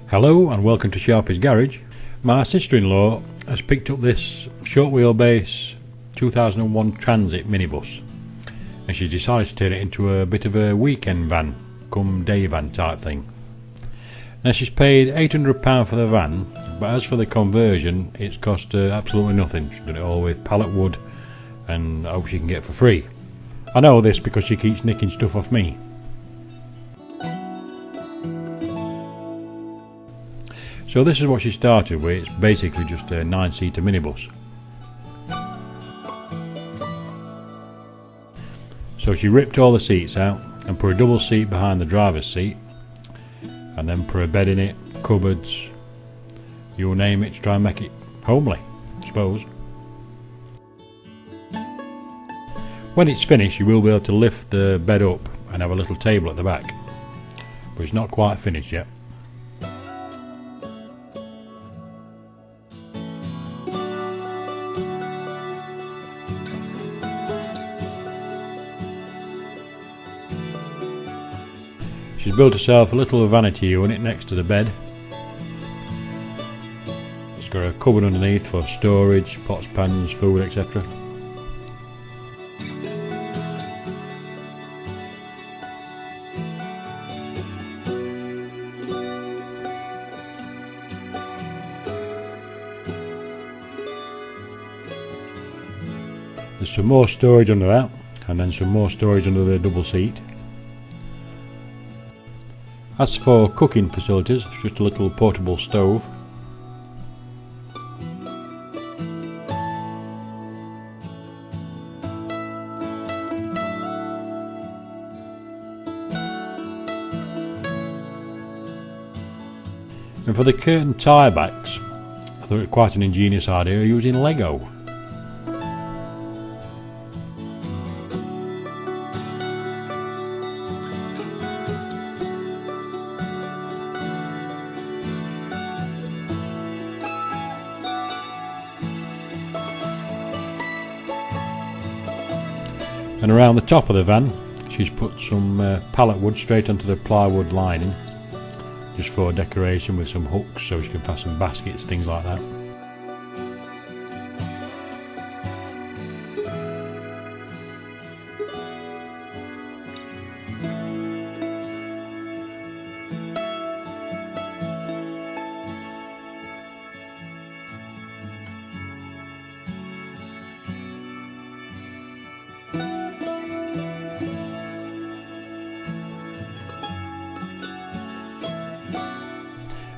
Hello and welcome to Sharpie's Garage. My sister-in-law has picked up this short wheelbase 2001 Transit minibus and she decided to turn it into a bit of a weekend van, come day van type thing. Now she's paid £800 for the van, but as for the conversion it's cost her absolutely nothing. She's done it all with pallet wood and I hope she can get it for free. I know this because she keeps nicking stuff off me. So this is what she started with. It's basically just a 9-seater minibus. So she ripped all the seats out and put a double seat behind the driver's seat and then put a bed in it, cupboards, you name it, to try and make it homely, I suppose. When it's finished you will be able to lift the bed up and have a little table at the back, but it's not quite finished yet. She's built herself a little vanity unit next to the bed. It's got a cupboard underneath for storage, pots, pans, food, etc. There's some more storage under that, and then some more storage under the double seat. As for cooking facilities, it's just a little portable stove. And for the curtain tie backs, I thought it was quite an ingenious idea using Lego. And around the top of the van she's put some pallet wood straight onto the plywood lining, just for decoration, with some hooks so she can fasten baskets, things like that.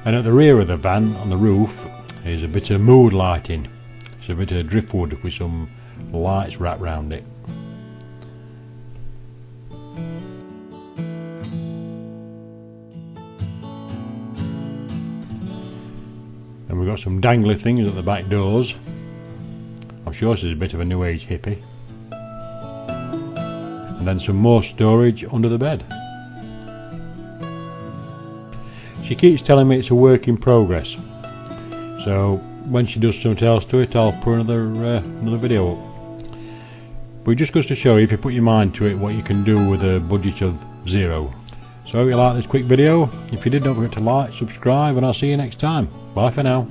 And at the rear of the van, on the roof, is a bit of mood lighting. It's a bit of driftwood with some lights wrapped round it. And we've got some dangly things at the back doors. I'm sure this is a bit of a new age hippie. And then some more storage under the bed. She keeps telling me it's a work in progress, so when she does something else to it I'll put another video up. But it just goes to show you, if you put your mind to it, what you can do with a budget of zero. So I hope you like this quick video. If you did, don't forget to like, subscribe, and I'll see you next time. Bye for now.